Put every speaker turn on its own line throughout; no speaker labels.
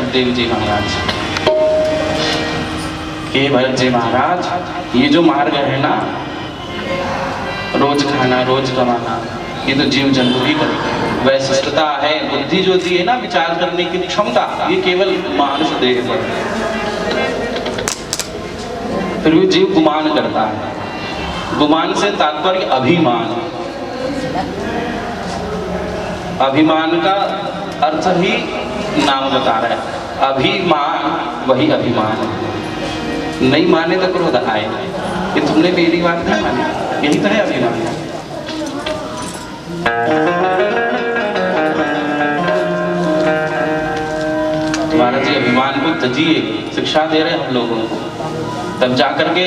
ऋषभदेव जी महाराज कि भरत जी महाराज, ये जो मार्ग है ना, रोज खाना रोज कमाना, ये तो जीव जंतु ही करेगा। वैशिष्टता है, बुद्धि जो दी है ना, विचार करने की क्षमता, ये केवल मानुष देह पर है। फिर भी जीव गुमान करता है। गुमान से तात्पर्य अभिमान। अभिमान का अर्थ ही नाम बता रहा है। अभिमान वही अभिमान है। नहीं माने तो क्रोध आए कि तुमने मेरी बात नहीं मानी, यही तो है अभिमान। महाराज जी अभिमान को तजिए, शिक्षा दे रहे हम लोगों को, तब जाकर के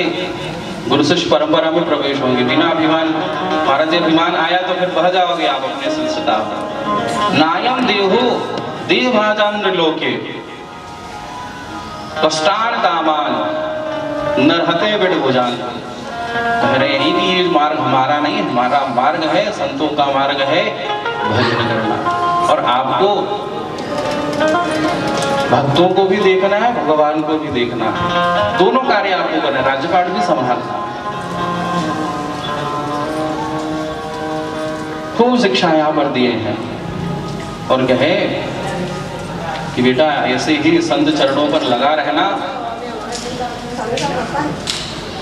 गुरु शिष्य परंपरा में प्रवेश होंगे। बिना अभिमान, महाराज जी अभिमान आया तो फिर बह जाओगे आप अपने सिलसिला पर। नायम देहो देह भाजाम लोके कष्टान कामान नरहते बिड़ भुजान। कह रहे हैं कि ये मार्ग हमारा नहीं है, हमारा मार्ग है, संतों का मार्ग है भजन करना। और आपको भक्तों को भी देखना है, भगवान को भी देखना है, दोनों कार्य आपको करना है। राज्यपाट भी संभालना। खूब शिक्षा यहाँ पर दिए हैं और कहे कि बेटा ऐसे ही संत चरणों पर लगा रहना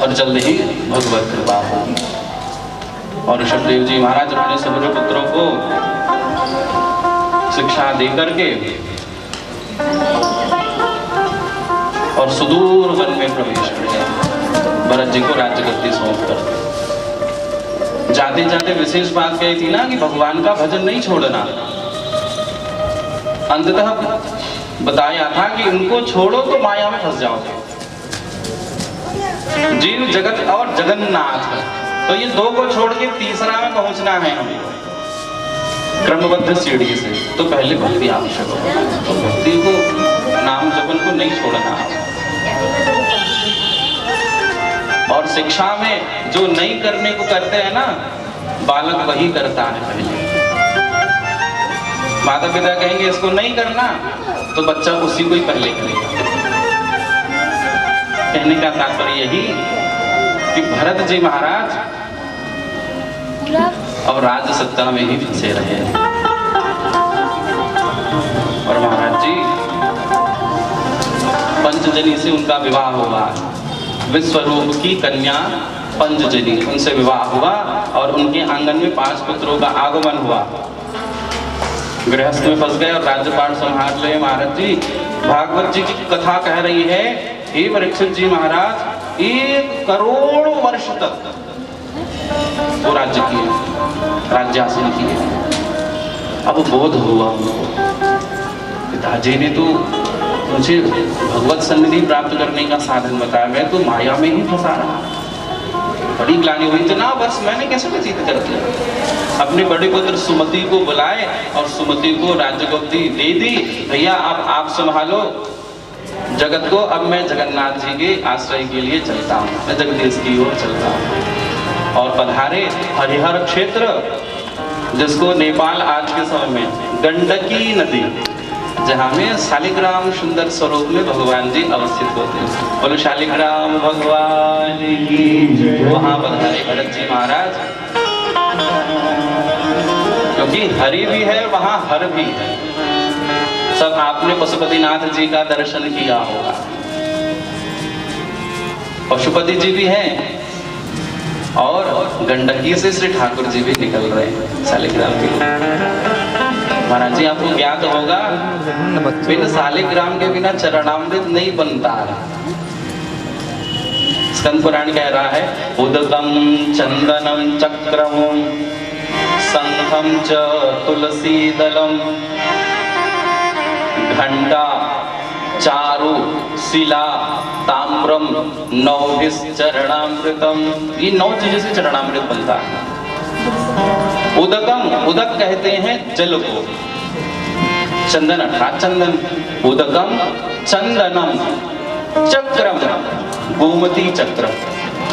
और जल्द ही भगवत कृपा होगी। और ऋषभदेव जी महाराज अपने सभी पुत्रों को शिक्षा दे करके और सुदूर वन में प्रवेश कर गए। भरत जी को राज्य गद्दी सौंप कर जाते जाते विशेष बात कही थी ना कि भगवान का भजन नहीं छोड़ना। अंततः बताया था कि उनको छोड़ो तो माया में फंस जाओगे। जीव जगत और जगन्नाथ, तो ये दो को छोड़ के तीसरा में पहुंचना है हमें क्रमबद्ध सीढ़ी से। तो पहले भक्ति आवश्यक है, तो भक्ति को, नाम जपन को नहीं छोड़ना। और शिक्षा में जो नहीं करने को करते हैं ना, बालक वही करता है पहले। माता पिता कहेंगे इसको नहीं करना, तो बच्चा उसी को ही पहले करेगा। कहने का तात्पर्य यही कि भरत जी महाराज अब राज सत्ता में ही फंसे रहे हैं। और महाराज जी पंचजनी से उनका विवाह हुआ। विश्वरूप की कन्या पंचजनी, उनसे विवाह हुआ और उनके आंगन में 5 पुत्रों का आगमन हुआ। गृहस्थ में फंस गए और राज्यपाट संभाल रहे। महाराज जी भागवत जी की कथा कह रही है, हे परीक्षित जी महाराज 1 करोड़ वर्ष तक वो राज्य किए, राज्यासन किए। अब बोध हुआ उनको, पिताजी ने तो मुझे भगवत सन्निधि प्राप्त करने का साधन बताया, मैं तो माया में ही फंसा रहा। बड़ी ग्लानि हुई, इतना वर्ष मैंने कैसे व्यतीत कर दिया। अपने बड़े पुत्र सुमति को बुलाए और सुमति को राज्यगद्दी दे दी। भैया अब आप संभालो जगत को, अब मैं जगन्नाथ जी के आश्रय के लिए चलता हूँ, मैं जगदीश की ओर चलता हूँ। और पधारे हरिहर क्षेत्र, जिसको नेपाल आज के समय में गंडकी नदी, जहाँ में शालिग्राम सुंदर स्वरूप में भगवान जी अवस्थित होते हैं। बोलो शालिग्राम भगवान की। वहाँ पधारे भरत जी महाराज, क्योंकि हरि भी है वहाँ हर भी है। सब आपने पशुपतिनाथ जी का दर्शन किया होगा। पशुपति जी भी हैं और गंडकी से श्री ठाकुर जी भी निकल रहे हैं शालिग्राम के। महाराज जी आपको ज्ञात होगा, बिन शालिग्राम के बिना चरणामृत नहीं बनता है। स्कंद पुराण कह रहा है, उदकम चंदनम चक्रम संघम च तुलसी दलम घंटा चारु शिला ताम्रम नौभिस चरणामृतम। ये 9 चीजों से चरणामृत बनता है। उदकम, उदक कहते हैं जल को, चंदन अर्थात चंदन। उदकम चंदनम चक्रम, गोमती चक्र।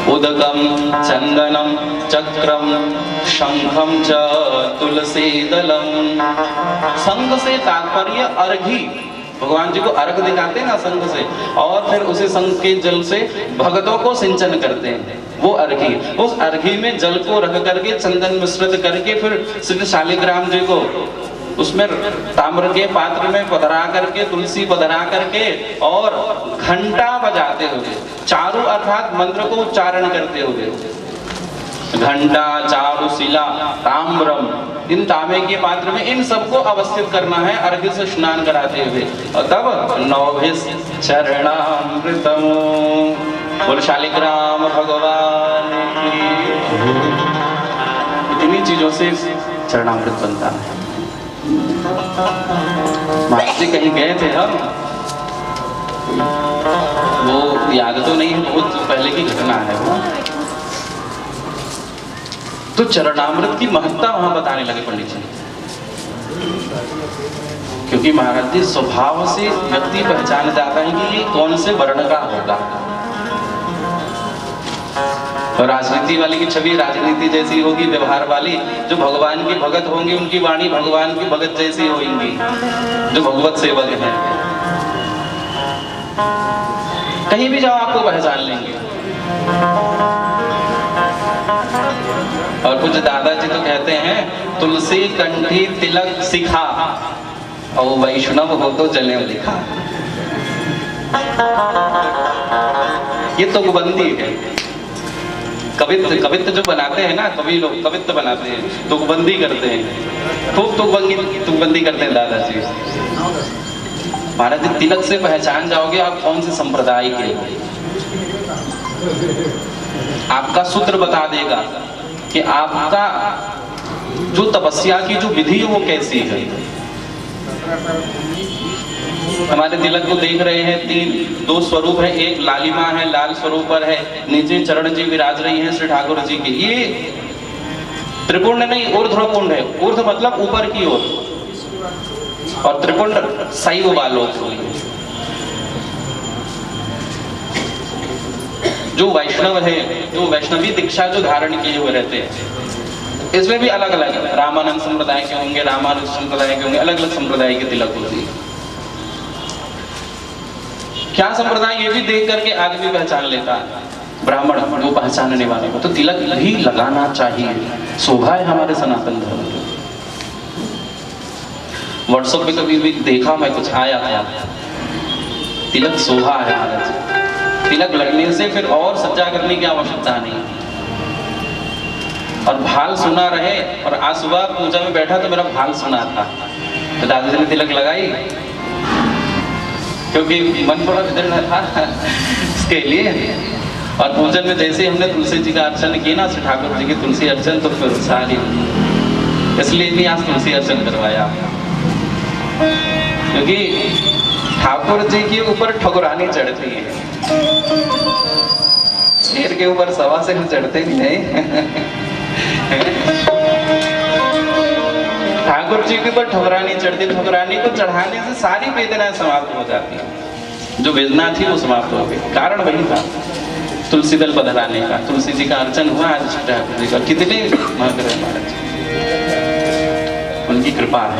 उदकम चंदनम चक्रम शंखम च तुलसी दलम। शंख से तात्पर्य अर्घी, भगवान जी को अर्घ दिखाते हैं ना शंख से, और फिर उसी शंख के जल से भक्तों को सिंचन करते हैं। वो अर्घी, उस अर्घी में जल को रख करके चंदन मिश्रित करके फिर श्री शालिग्राम जी को उसमें ताम्र के पात्र में पधरा करके, तुलसी पधरा करके और घंटा बजाते हुए, चारु अर्थात मंत्र को उच्चारण करते हुए, घंटा, चारु, शिला, ताम्रम, इन तांबे के पात्र में इन सबको अवस्थित करना है अर्घ्य से स्नान कराते हुए। और तब नौभिस चरणामृतमो, बोल शालिग्राम भगवान की। इतनी चीजों से चरणामृत बनता है। महाराज जी कहीं गए थे हम, वो याद तो नहीं, बहुत पहले की घटना है वो। तो चरणामृत की महत्ता वहां बताने लगे पंडित जी, क्योंकि महाराज जी स्वभाव से व्यक्ति पहचान जाता है कि ये कौन से वर्ण का होगा। और राजनीति वाली की छवि राजनीति जैसी होगी, व्यवहार वाली जो भगवान की भगत होंगे उनकी वाणी भगवान की भगत जैसी होगी, जो भगवत सेवक हैं। कहीं भी जाओ आपको पहचान लेंगे। और कुछ दादाजी तो कहते हैं, तुलसी कंठी तिलक सिखा और वैष्णव हो तो जनेऊ लिखा। ये तो तुकबंदी है। कवित्व जो बनाते हैं ना, कवि लोग कवित्व बनाते हैं, तुकबंदी करते हैं, खूब तुकबंदी करते हैं दादाजी। महाराज जी तिलक से पहचान जाओगे आप कौन से संप्रदाय के हो। आपका सूत्र बता देगा कि आपका जो तपस्या की जो विधि है वो कैसी है। हमारे तिलक को देख रहे हैं, दो स्वरूप है, एक लालिमा है, लाल स्वरूप पर है, नीचे चरण जी विराज रही हैं श्री ठाकुर जी की। ये त्रिपुंड नहीं, ऊर्ध्वपुंड है। ऊर्ध्व मतलब ऊपर की ओर, और त्रिपुंड शैव वालों जो वैष्णव है, जो वैष्णवी दीक्षा जो धारण किए हुए रहते हैं। इसमें भी अलग अलग रामानंद संप्रदाय के होंगे, रामानुज संप्रदाय के होंगे, अलग अलग संप्रदाय के तिलक होती है। क्या संप्रदाय ये भी देख करके आदमी पहचान लेता है, ब्राह्मण वो पहचानने वाले को। तो तिलक भी लगाना चाहिए, शोभा है हमारे सनातन धर्म की। व्हाट्सएप पे कभी भी देखा मैं, कुछ आया था, तिलक शोभा है महाराज। तिलक लगने से फिर और सज्जा करने की आवश्यकता नहीं। और भाल सुना रहे, और आज सुबह पूजा में बैठा तो मेरा भाल सुना था, तो दादाजी ने तिलक लगाई क्योंकि मन थोड़ा बिगड़ था इसके लिए। और पूजन में जैसे हमने तुलसी जी का अर्चन किया ना, श्री ठाकुर जी की तुलसी अर्चन, तो फिर सारी, इसलिए भी आज तुलसी अर्चन करवाया, क्योंकि ठाकुर जी के ऊपर ठकुरानी चढ़ती है। शेर के ऊपर सवा से चढ़ते भी नहीं। ठाकुर जी के ऊपर ठकुरानी चढ़ती, ठकुरानी को चढ़ाने से सारी वेदनाएं समाप्त हो जाती है। जो वेदना थी वो समाप्त हो गई। कारण वही था तुलसी दल पधराने का। तुलसी जी का अर्चन हुआ आज ठाकुर जी का। कितने महत्व है महाराज, उनकी कृपा है।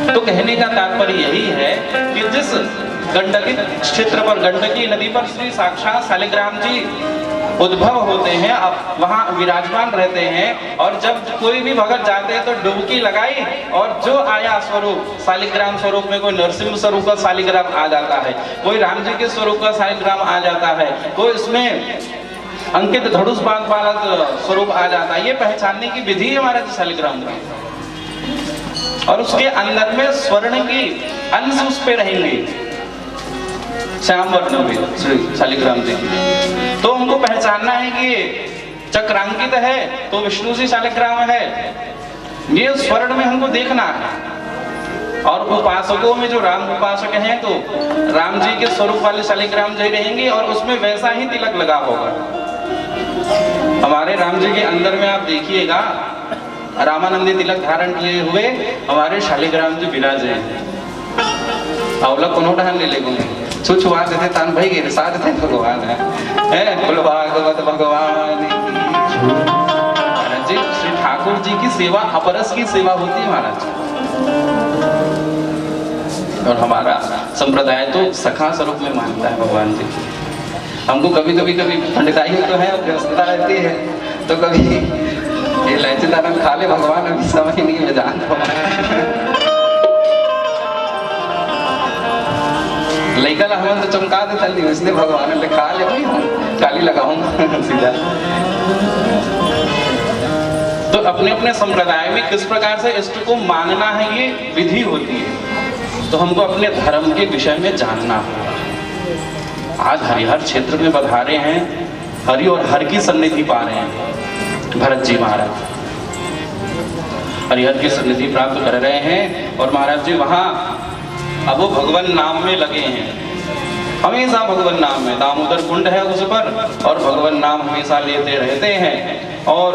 तो कहने का तात्पर्य यही है कि जिस गंडकी क्षेत्र पर, गंडकी नदी पर श्री साक्षात शालिग्राम जी उद्भव होते हैं, अब वहां विराजमान रहते हैं। और जब कोई भी भगत जाते हैं तो डुबकी लगाई, और जो आया स्वरूप शालिग्राम स्वरूप में, कोई नरसिंह स्वरूप का शालिग्राम आ जाता है, कोई राम जी के स्वरूप का शालिग्राम आ जाता है, कोई इसमें अंकित धनुष बाण वाला स्वरूप आ जाता है। ये पहचानने की विधि है हमारे शालिग्राम का। और उसके अंदर में स्वर्ण की अंश उस पे रहेंगे, श्याम वर्ण में श्री शालिग्राम जी। तो उनको पहचानना है कि चक्रांकित है तो विष्णु जी शालिग्राम है, ये स्वर्ण में हमको देखना है। और उपासकों में जो राम उपासक हैं तो राम जी के स्वरूप वाले शालिग्राम जी रहेंगे, और उसमें वैसा ही तिलक लगा होगा। हमारे राम जी के अंदर में आप देखिएगा, रामानंदी तिलक धारण किए हुए हमारे शालिग्राम जी विराजे हैं। अवलक कोनो ढाल ले लेंगे, छुछुआ देते तान भाई के साथ थे भगवान है बोलो भागवत भगवान जी। श्री ठाकुर जी की सेवा अपरस की सेवा होती है महाराज। और हमारा संप्रदाय तो सखा स्वरूप में मानता है भगवान जी। हमको कभी पंडिताई तो है और व्यवस्था रहती है, तो कभी ये इलायची दाना खा ले भगवान, अभी समझ नहीं में जान लेकिन हम तो चमका देता नहीं, इसलिए भगवान ने खा ले भाई, हम काली लगाऊंगा सीधा। तो अपने अपने संप्रदाय में किस प्रकार से इष्ट को मानना है ये विधि होती है, तो हमको अपने धर्म के विषय में जानना होगा। आज हरिहर क्षेत्र में पधारे हैं, हरि और हर की सन्निधि पा रहे हैं भरत जी महाराज, हरिहर की सन्निधि प्राप्त कर रहे हैं। और महाराज जी वहाँ अब वो भगवान नाम में लगे हैं, हमेशा भगवान नाम में, दामोदर कुंड है उस पर, और भगवान नाम हमेशा लेते रहते हैं और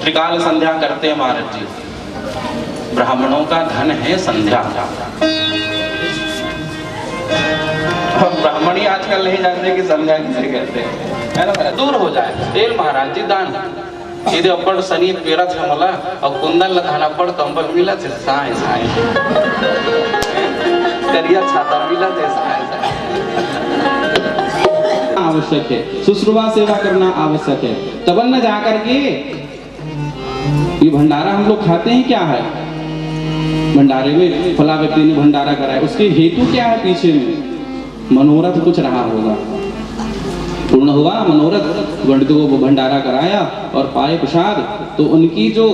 त्रिकाल संध्या करते हैं महाराज जी। ब्राह्मणों का धन है संध्या, और ब्राह्मण ही आजकल नहीं जानते कि संध्या किसे कहते हैं, है ना। दूर हो जाए तेल महाराज जी दान यदि अब्बड़ सनी पेरा थे मला और कुंदन लखाना पड़ कंबल मिला थे साए साए करिया छाता मिला थे साए
आवश्यक है, शुश्रूषा सेवा करना आवश्यक है। तब न जाकर के ये भंडारा हम लोग खाते हैं, क्या है भंडारे में, फला व्यक्ति ने भंडारा कराया, उसके हेतु क्या है पीछे में, मनोरथ कुछ रहा होगा, पूर्ण हुआ मनोरथ, पंडितों को भंडारा कराया और पाए प्रसाद, तो उनकी जो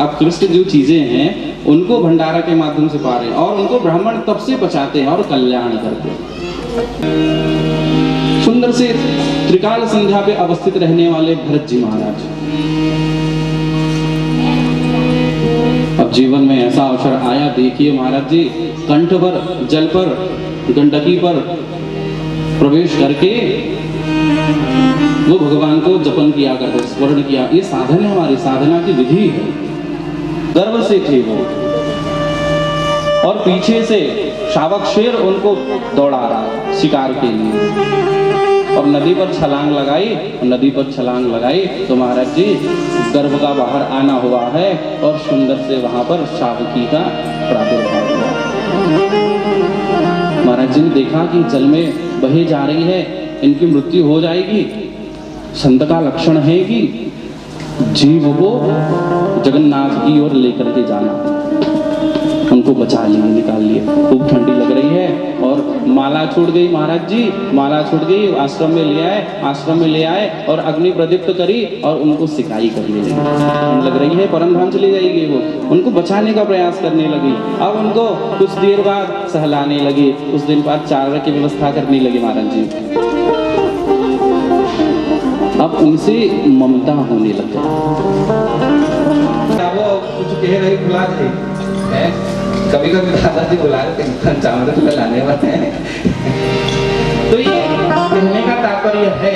अपकृष्ट जो चीजें हैं उनको भंडारा के माध्यम से पा रहे हैं, और उनको ब्राह्मण तब से बचाते हैं और कल्याण करते हैं। सुंदर से त्रिकाल संध्या पे अवस्थित रहने वाले भरत जी महाराज, अब जीवन में ऐसा अवसर आया, देखिए महाराज जी कंठ पर जल पर गंडकी पर प्रवेश करके वो भगवान को जपन किया करते, स्मरण किया। ये साधन है, हमारी साधना की विधि है। गर्व से थे वो, और पीछे से शावक शेर उनको दौड़ा रहा शिकार के लिए, और नदी पर छलांग लगाई, नदी पर छलांग लगाई तो महाराज जी गर्भ का बाहर आना हुआ है, और सुंदर से वहां पर शावकी का प्रादुर्भाव हुआ। महाराज जी ने देखा कि जल में बहे जा रही है, इनकी मृत्यु हो जाएगी, संत का लक्षण है कि जीव को जगन्नाथ की ओर लेकर के जाना, उनको बचा लिए, निकाल लिए। खूब ठंडी लग रही है और माला छूट गई महाराज जी, माला छूट गई, आश्रम में ले आए, आश्रम में ले आए और अग्नि प्रदीप्त करी और उनको सिकाई करने लगी। ठंड लग रही है, परम धाम चली जाएगी, वो उनको बचाने का प्रयास करने लगी। अब उनको कुछ देर बाद सहलाने लगी, कुछ दिन बाद चारा की व्यवस्था करने लगी महाराज जी। अब उनसे ममता होने लग गई, वो कुछ कह रही बुला रही, कभी कभी दादाजी बुला रहे थे चावल लाने वाले हैं। तो ये कहने का तात्पर्य है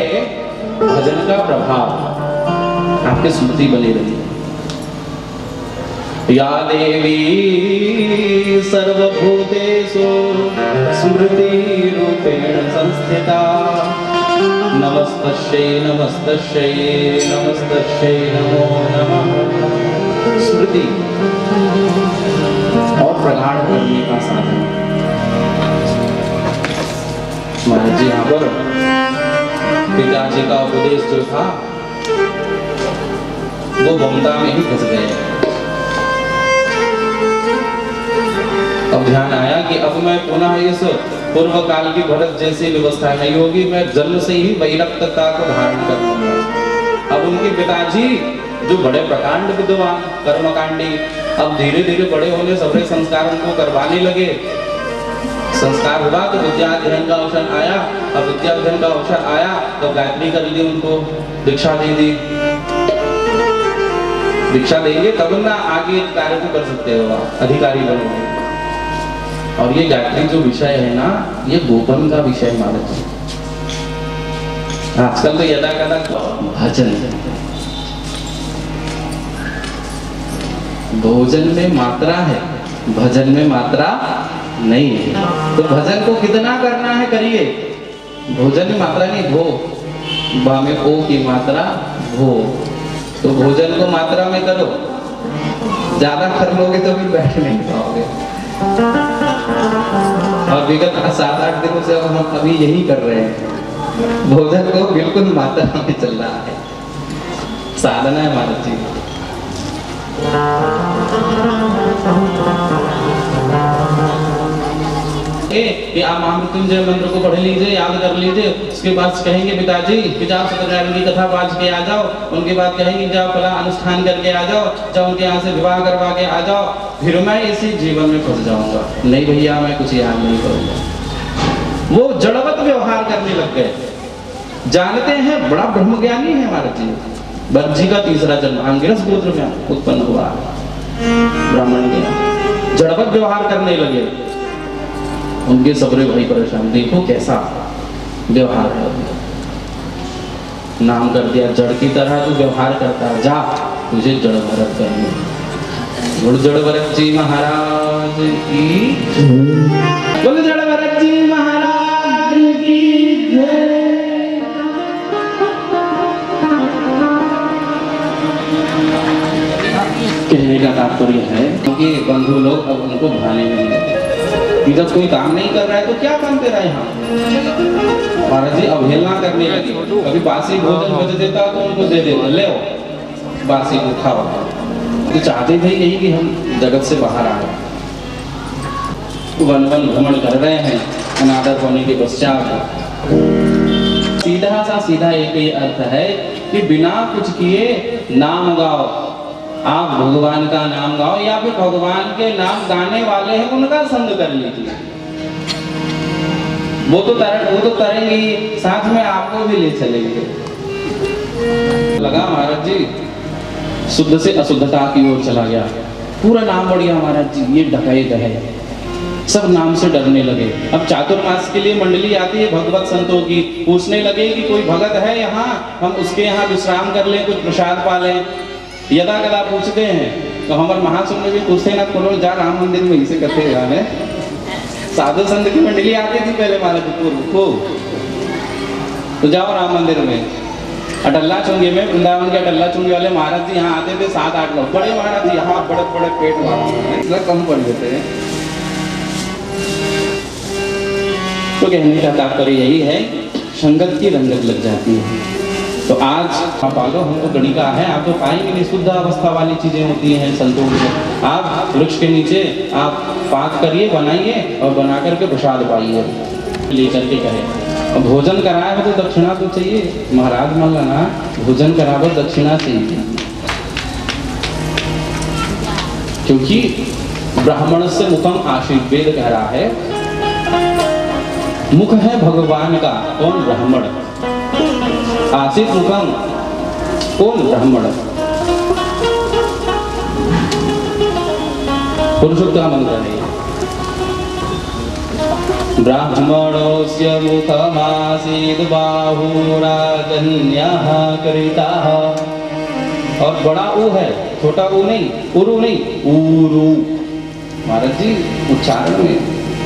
भजन का प्रभाव आपके स्मृति बनी रही। या देवी सर्वभूतेषु स्मृति रूपेण संस्थिता, नमस्तस्यै नमस्तस्यै नमस्तस्यै नमो नमः। स्मृति और प्रगाढ़ करने का साधन। महाराज जी यहाँ पर पिताजी का उपदेश जो था वो ममता में ही फंस गए। अब ध्यान आया कि अब मैं पुनः इस पूर्व काल की भरत जैसी व्यवस्था नहीं होगी, मैं जन्म से ही वैरक्तता को धारण कर लूंगा। अब उनके पिताजी जो बड़े प्रकांड विद्वान कर्मकांडी, अब धीरे धीरे बड़े होने सबरे संस्कार उनको करवाने लगे। संस्कार हुआ तो विद्या अध्ययन का अवसर आया, अब विद्या अध्ययन का अवसर आया तो गायत्री कर ली, उनको दीक्षा दे दी। दीक्षा देंगे तब ना आगे कार्य को कर सकते हो, अधिकारी बनो। और ये गायत्री जो विषय है ना, ये गोपन का विषय महाराज जी। आजकल तो यदा कदा भजन, भोजन में मात्रा है, भजन में मात्रा नहीं है। तो भजन को कितना करना है करिए, भोजन में मात्रा नहीं, भो बा में ओ की मात्रा भो, तो भोजन को मात्रा में करो,
ज्यादा कर लोगे तो फिर बैठ नहीं पाओगे। और विगत 7-8 दिनों से हम अभी यही कर रहे हैं, भोजन को बिल्कुल मात्रा में चल रहा है, साधना है महाराज जी।
कि आप महामृत्युंजय मंत्र को पढ़ लीजिए, याद कर लीजिए, उसके बाद कहेंगे पिताजी कि जाओ सत्यनारायण की कथा पाठ के आ जाओ, उनके बाद कहेंगे जाओ फला अनुष्ठान करके आ जाओ, जाओ उनके यहाँ से विवाह करवा के आ जाओ, फिर मैं इसी जीवन में फंस जाऊंगा। नहीं भैया, मैं कुछ याद नहीं करूंगा। वो जड़वत व्यवहार करने लग गए। जानते हैं बड़ा ब्रह्मज्ञानी है महाराज जी। भरत जी का तीसरा जन्म अंगिरस गोत्र में उत्पन्न हुआ, ब्राह्मण के जड़वत व्यवहार करने लगे। उनके सबरे भाई परेशान, देखो कैसा व्यवहार है। नाम कर दिया जड़ की तरह, तू व्यवहार करता है, जा तुझे जड़ भरत करनी। बोल जड़ भरत जी महाराज की, बोल जड़ भरत जी महाराज की जय। कहने का तात्पर्य है क्योंकि बंधु लोग अब उनको भाने नहीं देते कि जब कोई काम नहीं कर रहा है तो क्या काम तेरा यहाँ। महाराज जी अवहेलना करने लगी, कभी बासी भोजन बच देता तो उनको दे देते, ले बासी को खाओ। तो चाहते थे यही कि हम जगत से बाहर आए, वन वन भ्रमण कर रहे हैं अनादर होने के पश्चात। सीधा सा सीधा एक ही अर्थ है कि बिना कुछ किए नाम गाओ, आप भगवान का नाम गाओ, या फिर भगवान के नाम गाने वाले हैं उनका संग कर लीजिए। वो तो तरेंगे, साथ में आपको भी ले चलेंगे। लगा महाराज जी शुद्ध से अशुद्धता की ओर चला गया, पूरा नाम बढ़ गया महाराज जी, ये डकैत है। सब नाम से डरने लगे। अब चातुर्मास के लिए मंडली आती है भगवत संतों की, पूछने लगे कि कोई भगत है यहाँ, हम उसके यहाँ विश्राम कर लें, कुछ प्रसाद पा लें। यदा कदा पूछते हैं तो हमारे महासुर में भी पूछते ना, खोलो जा राम मंदिर में इसे करते गाने। साधु संत की मंडली आती थी पहले महाराज पूर्व को, तो जाओ राम मंदिर में। अटल्ला चुंगी में, वृंदावन के अटल्ला चुंगी वाले महाराज जी यहाँ आते थे 7-8 लोग, बड़े महाराज जी, यहाँ बड़े बड़े पेट वाले, इसलिए कम पड़ जाते हैं। तो कहने का तात्पर्य यही है, संगत की रंगत लग जाती है। तो आज आप पालो, हमको गणिका है, आप तो पाएंगे नहीं, शुद्ध अवस्था वाली चीजें होती हैं संतों में। आप वृक्ष के नीचे आप पाक करिए, बनाइए और बना करके प्रसाद पाइए, लेकर के कहे। और भोजन कराए हो तो दक्षिणा तो चाहिए। महाराज मान लाना, भोजन करावे दक्षिणा चाहिए, क्योंकि ब्राह्मण से मुखम आशीत, वेद कह रहा है मुख है भगवान का, कौन? ब्राह्मण। आसित मुखम, कौन? ब्राह्मण। पुरुषोत्तम का मंत्र है। ब्राह्मणोस्य मुखमासीत् बाहुराजन्यः कृताः। और बड़ा ऊ है, छोटा ऊ नहीं, उरु नहीं, ऊरू। महाराज जी उच्चारण में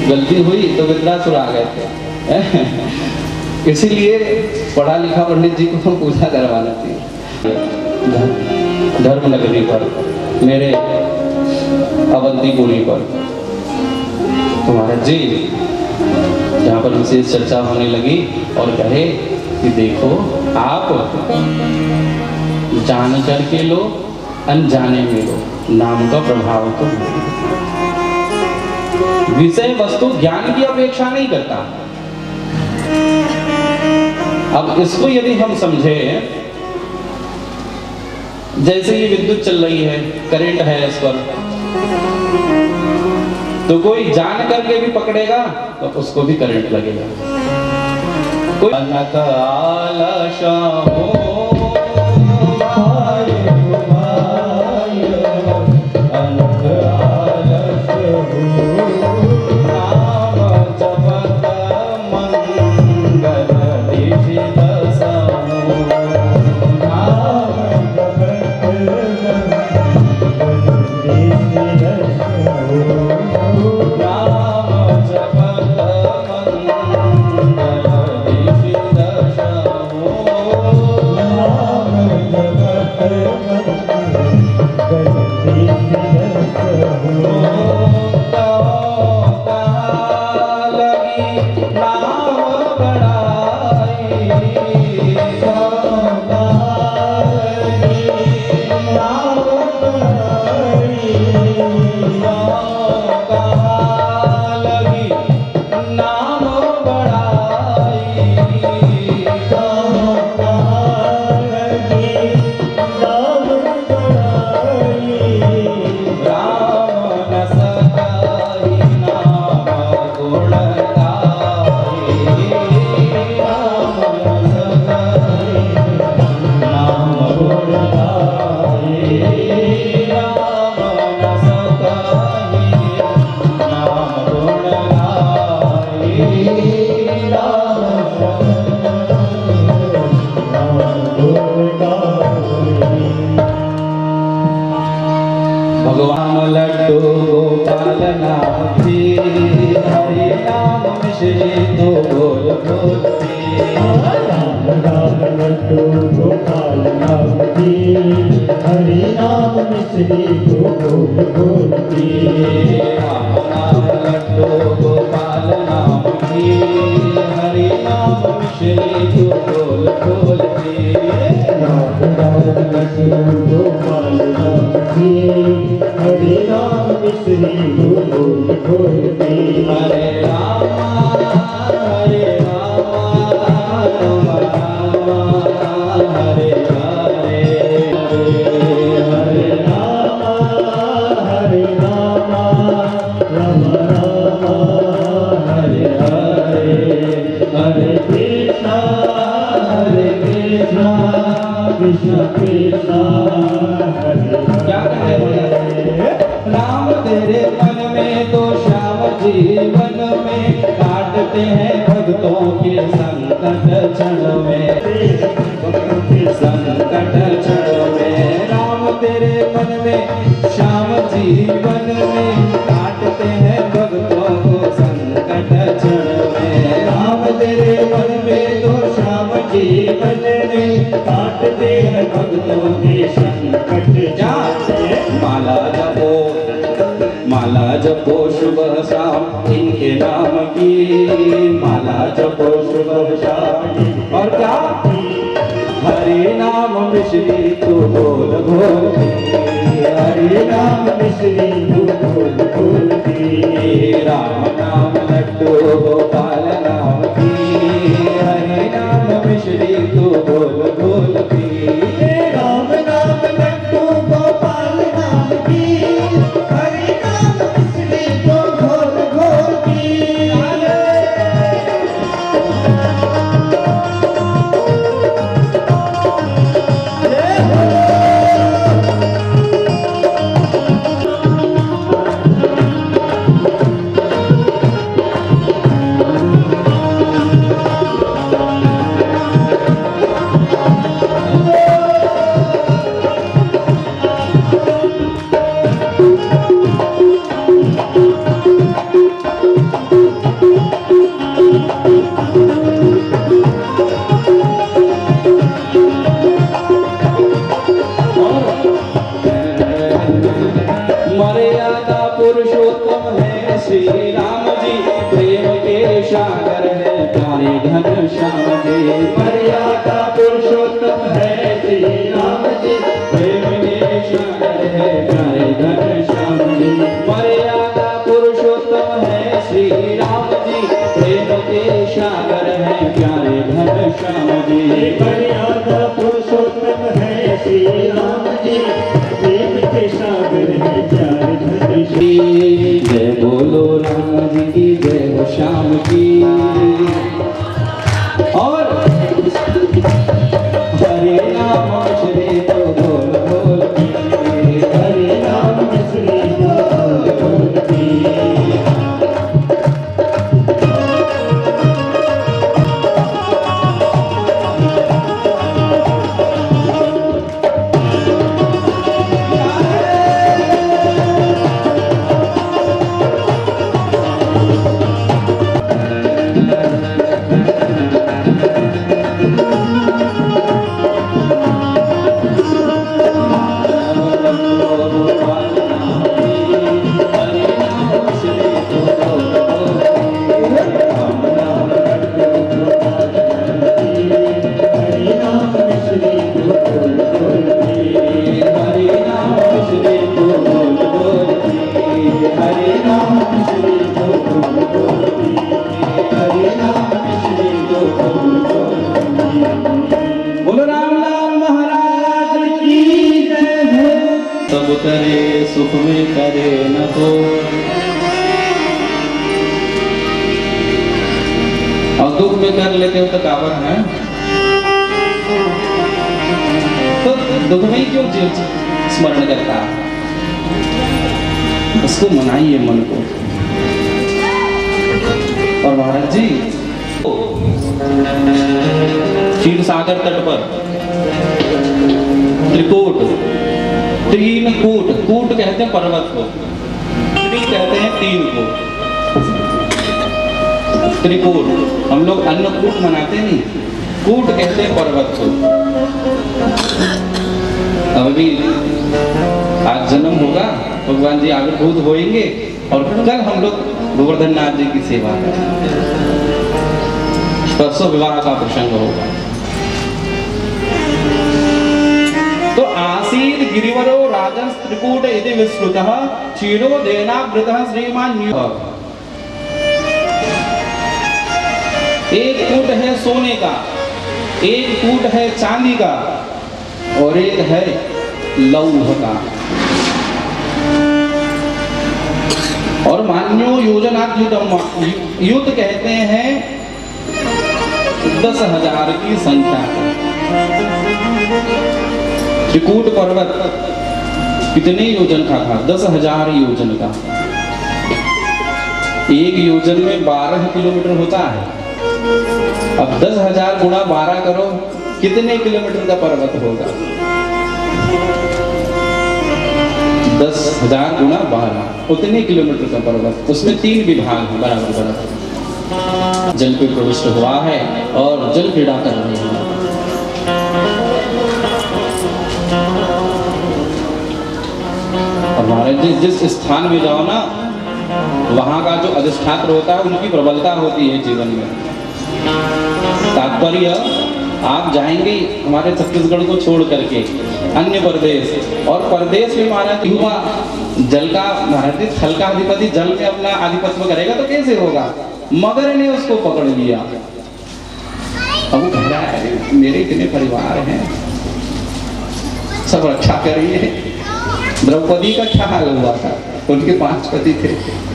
गलती हुई तो विद्रासुर आ गए थे। इसीलिए पढ़ा लिखा पंडित जी को पूजा करवाना चाहिए। धर्म नगरी पर, मेरे अवंतीपुरी पर, तो महाराज जी जहाँ पर विशेष चर्चा होने लगी और कहे कि देखो आप जान करके लो, अनजाने में लो, नाम का प्रभाव तो विषय वस्तु ज्ञान की अपेक्षा नहीं करता। अब इसको यदि हम समझे, जैसे ये विद्युत चल रही है, करंट है इस पर, तो कोई जान करके भी पकड़ेगा तो उसको भी करंट लगेगा। कोई आलस हो मिश्री तो बोल बोलती।
राम राम लड्डू गोपाल नाम की, हरि नाम मिश्री तो बोल बोलती।
राम नाम लड्डू गोपाल नाम की, हरि नाम मिश्री तो बोल बोलती।
राम राम लड्डू गोपाल नाम की, हरि नाम मिश्री तो बोल बोलती।
हरे राम हरे राम राम राम हरे हरे,
हरे राम हरे राम राम राम हरे हरे। हरे कृष्णा कृष्ण कृष्ण हरे
क्या कह रहे हैं? राम तेरे मन में तो श्याम जीवन में, काटते हैं भक्तों के संकट क्षण में, संकट क्षण में। राम तेरे मन में श्याम जीवन में, काटते हैं भक्तों को संकट क्षण में। राम तेरे मन में तो श्याम जीवन में, काटते हैं भक्तों के संकट जा। माला जपो सुबह शाम इनके नाम की, माला जपो सुबह शाम। और क्या? हरे नाम मिश्री तू बोल बोलती, हरे नाम मिश्री तू बोल बोलती। राम नाम लड्डू गोपाल नाम की, हरे नाम मिश्री तू बोल बोलती।
राम नाम लड्डू गोपाल नाम की, हरि नाम मिश्री तो घोल घोल की।
मर्यादा पुरुषोत्तम है श्री राम जी, प्रेम के सागर है प्यारे घन श्याम जी। मर्यादा पुरुषोत्तम है श्री राम जी, प्रेम के सागर है प्यारे घन श्याम जी। मर्यादा पुरुषोत्तम है श्री राम जी, प्रेम के सागर है प्यारे घन श्याम जी।
मर्यादा पुरुषोत्तम है श्री राम जी, प्रेम के सागर है प्यारे घन श्याम।
जय बोलो राम जी की, जय हो श्याम की। और हरे नाम श्री तो बोल बोल की,
हरे नाम मिश्री तो बोल बोल की।
बोलो राम राम महाराज की जय हो। सब करे सुख में करे न तो, और दुख में कर लेते हो तो काबर है। तो दुख में ही क्यों स्मरण करता, उसको मनाइए मन को। और महाराज जी क्षीर सागर तट पर त्रिकूट, तीन कूट, कूट कहते हैं पर्वत को, त्रि कहते हैं तीन को। त्रिकूट, हम लोग अन्नकूट मनाते नहीं, कूट कहते हैं पर्वत को। अब अभी आज जन्म होगा, भगवान जी आविर्भूत होंगे और कल हम लोग गोवर्धन नाथ जी की सेवा करेंगे। परसों विवाह का प्रसंग होगा। तो आसीद गिरिवरो राजन त्रिकूट इति विस्तृतः क्षीणो देनावृतः श्रीमान। एक कूट है सोने का, एक कूट है चांदी का और एक है लौह का। और मान्यो योजनात्युतम, युद्ध कहते हैं 10,000 की संख्या को। त्रिकूट पर्वत कितने योजन का था? 10,000 योजन का। एक योजन में 12 किलोमीटर होता है। अब 10,000 गुणा 12 करो, कितने किलोमीटर का पर्वत होगा? 10,000 गुणा 12, उतने किलोमीटर का पर्वत। उसमें 3 विभाग हैं बराबर बराबर। जल पे प्रविष्ट हुआ है और जल क्रीड़ा कर रहे हैं। और महाराज जी जिस स्थान में जाओ ना, वहां का जो अधिष्ठात्र होता है उनकी प्रबलता होती है जीवन में। तात्पर्य, आप जाएंगे हमारे छत्तीसगढ़ को छोड़ करके अन्य प्रदेश, और प्रदेश में महाराज युवा जल का, महाराज जी थल का अधिपति जल में अपना आधिपत्य करेगा तो कैसे होगा? मगर ने उसको पकड़ लिया। अब वो कह रहा है मेरे इतने परिवार हैं, सब रक्षा करिए। द्रौपदी का क्या हाल हुआ था? उनके 5 पति थे।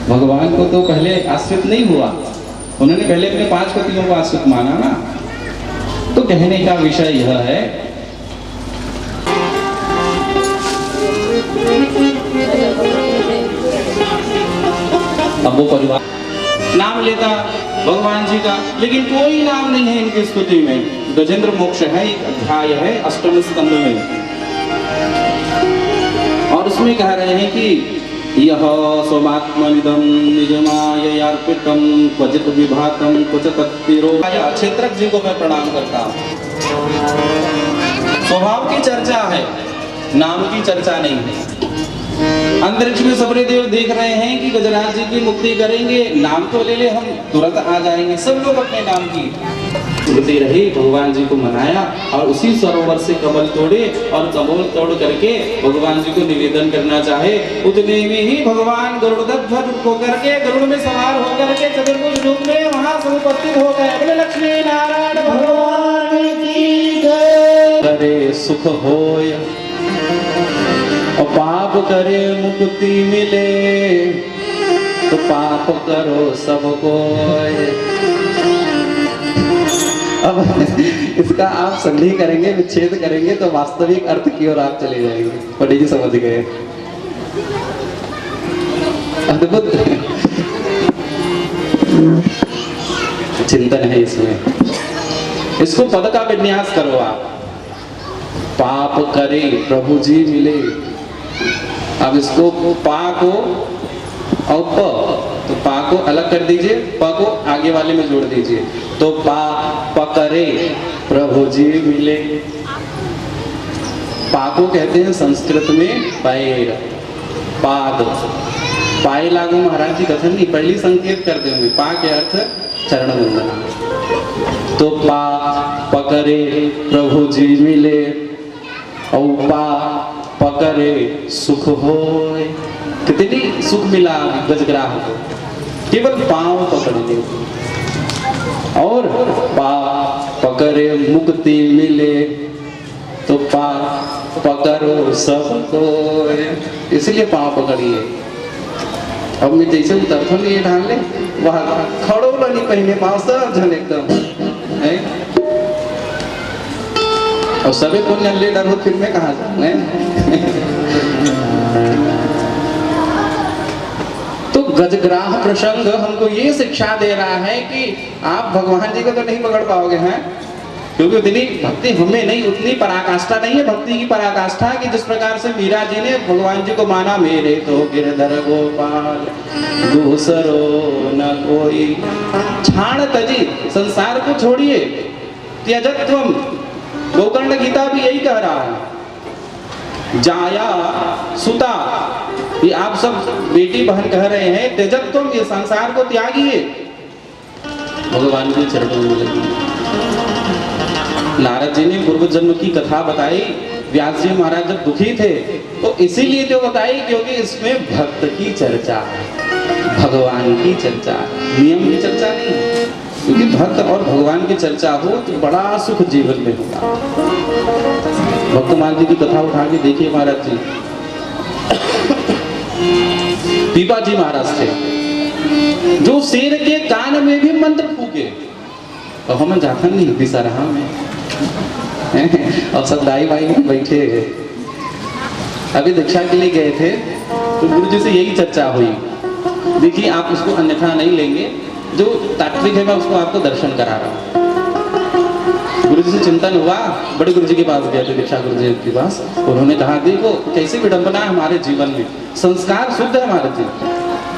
भगवान को तो पहले आश्रित नहीं हुआ, उन्होंने पहले अपने 5 पतियों को आश्रित माना ना। तो कहने का विषय यह है, अब वो परिवार नाम लेता भगवान जी का, लेकिन कोई नाम नहीं है इनकी स्तुति में। गजेंद्र मोक्ष है, एक अध्याय है 8वें स्कंद में, और उसमें कह रहे हैं कि यह स्वमात्मनिदं निजमाययार्पितं क्वचित् विभातं क्वचित् तत्तिरो। क्षेत्रक जी को मैं प्रणाम करता हूँ। स्वभाव की चर्चा है, नाम की चर्चा नहीं है। अंतरिक्ष में सबरे देव देख रहे हैं कि गजराज जी की मुक्ति करेंगे, नाम तो ले ले, हम तुरंत आ जाएंगे। सब लोग अपने नाम की स्मृति रही, भगवान जी को मनाया और उसी सरोवर से कमल तोड़े और कमल तोड़ करके भगवान जी को निवेदन करना चाहे। उतने में ही भगवान गरुड़ध्वज होकर के, गरुड़ में सवार होकर के चतुर्भुज रूप में वहां से उपस्थित हो गए। बोले लक्ष्मी नारायण भगवान की जय। करे सुख होय और पाप करे मुक्ति मिले, तो पाप करो सबको। अब इसका आप संधि करेंगे, विच्छेद करेंगे तो वास्तविक अर्थ की ओर आप चले जाएंगे। पंडित जी समझ गए, अद्भुत चिंतन है इसमें। इसको पद का विन्यास करो आप। पाप करे प्रभु जी मिले। अब इसको पा को और प, तो पा को अलग कर दीजिए, प को आगे वाले में जोड़ दीजिए, तो पा पकरे प्रभु जी मिले। पा को कहते हैं संस्कृत में पैर, पाद। पाए लागू महाराज जी कथन नहीं, पहली संकेत करते होंगे। पा के अर्थ चरण वंदना। तो पा पकरे प्रभु जी मिले और पा पकरे सुख होय। कितनी सुख मिला गजग्राह को, केवल पांव पकड़ने और पा पकड़े मुक्ति मिले, तो पा पकड़ो सबको, इसलिए पांव पकड़िए। अब मैं जैसे उतरता हूँ ये ढाल ले, वहां खड़ो नहीं पहने पांव सब जन एकदम है। और सभी पुण्य ले डर हो, फिर मैं कहाँ जाऊँ? तो गजग्राह प्रसंग हमको ये शिक्षा दे रहा है कि आप भगवान जी को तो नहीं पकड़ पाओगे हैं, क्योंकि उतनी भक्ति हमें नहीं, उतनी पराकाष्ठा नहीं है भक्ति की पराकाष्ठा कि जिस प्रकार से मीरा जी ने भगवान जी को माना, मेरे तो गिरधर गोपाल दूसरो न कोई। छाण तजी, संसार को छोड़िए, त्यजत्वम। गोकर्ण गीता भी यही कह रहा है। जाया सुता, ये आप सब बेटी बहन कह रहे हैं, त्यजत्वम, ये संसार को त्यागिए, भगवान के चरणों में लगिए। नारद जी ने पूर्व जन्म की कथा बताई। व्यास जी महाराज जब दुखी थे तो इसीलिए जो बताई क्योंकि इसमें भक्त की चर्चा है, भगवान की चर्चा, नियम की चर्चा नहीं है। क्योंकि भक्त और भगवान की चर्चा हो तो बड़ा सुख जीवन में होगा। भक्तमाल जी की कथा उठा के देखिए महाराज जी। पीपा जी महाराज थे जो शेर के कान में भी मंत्र फूके, और हम जाता नहीं दिशा रहा में और सब दाई भाई बैठे। अभी दीक्षा के लिए गए थे तो गुरु जी से यही चर्चा हुई। देखिए आप उसको अन्यथा नहीं लेंगे, जो तात्विक है मैं उसको आपको दर्शन करा रहा हूँ। गुरु जी से चिंतन हुआ, बड़े गुरु जी के पास गए थे, दीक्षा गुरु जी के पास। उन्होंने कहा देखो कैसी विडंबना है हमारे जीवन में, संस्कार शुद्ध है हमारे जीवन।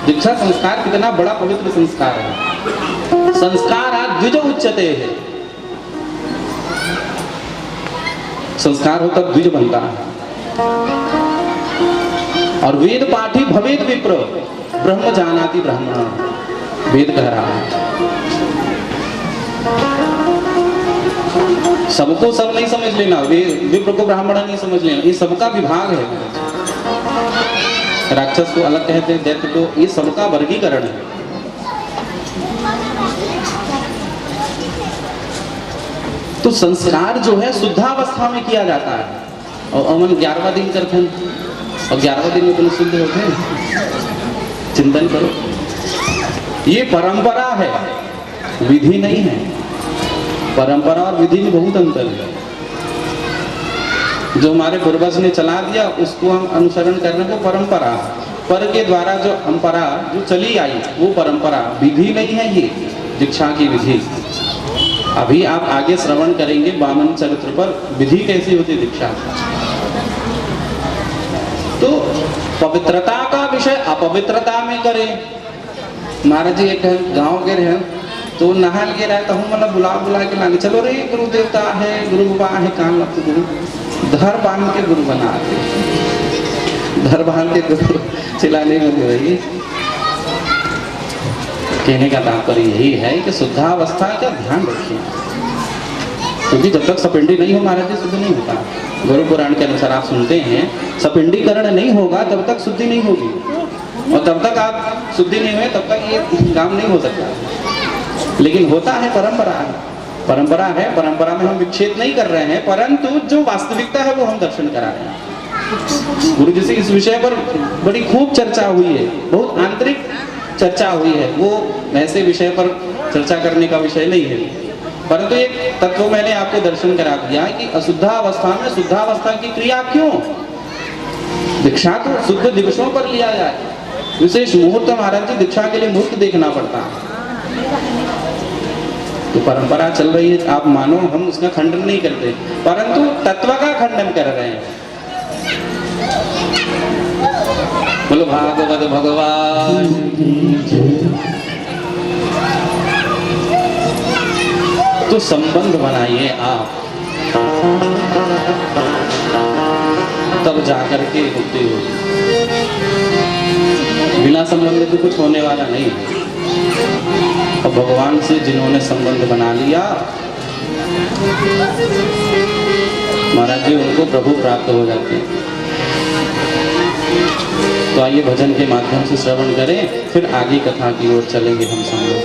दीक्षा संस्कार कितना बड़ा पवित्र संस्कार है। संस्कार द्विज उच्चते है, संस्कार हो तब द्विज बनता है। और वेद पाठी भवेद विप्र ब्रह्म जानाति ब्राह्मण, वेद कह रहा है। सबको सब नहीं समझ लेना, विप्र को ब्राह्मण नहीं समझ लेना, ये सबका विभाग है। राक्षस को अलग कहते हैं, दैत्य को, ये सबका वर्गीकरण है। तो संस्कार जो है शुद्धावस्था में किया जाता है। और अमन 11वां दिन करते हैं, और 11वां दिन में शुद्ध होते हैं। चिंतन करो, ये परंपरा है, विधि नहीं है। परंपरा और विधि में बहुत अंतर है। जो हमारे पूर्वज ने चला दिया उसको हम अनुसरण करने को परंपरा, पर के द्वारा जो परंपरा जो चली आई वो परंपरा, विधि नहीं है। ये दीक्षा की विधि अभी आप आगे श्रवण करेंगे वामन चरित्र पर, विधि कैसी होती दीक्षा। तो पवित्रता का विषय अपवित्रता में करें। महाराज जी एक गांव के रहे तो नहा के रहे तो हम मतलब बुला के लाने, चलो रे गुरु देवता है, गुरु बाबा है, कान लग गुरु, धर बांध के गुरु बना दे, धर बांध के गुरु चिल्लाने में रही। कहने का तात्पर्य यही है कि शुद्धावस्था का ध्यान रखिए, क्योंकि जब तक सपिंडी नहीं हो महाराज जी शुद्ध नहीं होता। गुरु पुराण के अनुसार आप सुनते हैं सपिंडीकरण नहीं होगा तब तक शुद्धि नहीं होगी, और तब तक आप शुद्धि नहीं हुए तब तक ये काम नहीं हो सकता। लेकिन होता है, परंपरा है, परंपरा है, परंपरा में हम विच्छेद नहीं कर रहे हैं, परंतु जो वास्तविकता है वो हम दर्शन करा रहे हैं। गुरु जी से इस विषय पर बड़ी खूब चर्चा हुई है, बहुत आंतरिक चर्चा हुई है। वो ऐसे विषय पर चर्चा करने का विषय नहीं है, परंतु एक तत्व मैंने आपको दर्शन करा दिया कि अशुद्धावस्था में शुद्धावस्था की क्रिया क्यों। दीक्षा तो शुद्ध दिवसों पर लिया जाए, विशेष मुहूर्त महाराज जी दीक्षा के लिए मुहूर्त देखना पड़ता है। तो परंपरा चल रही है, आप मानो हम उसका खंडन नहीं करते, परंतु तत्व का खंडन कर रहे हैं। बोलो भागवत भगवान। तो संबंध बनाइए आप, तब जाकर के मुक्ति होगी। बिना संबंध के कुछ होने वाला नहीं है। और भगवान से जिन्होंने संबंध बना लिया महाराज जी उनको प्रभु प्राप्त हो जाते हैं। तो आइए भजन के माध्यम से श्रवण करें, फिर आगे कथा की ओर चलेंगे हम सब लोग।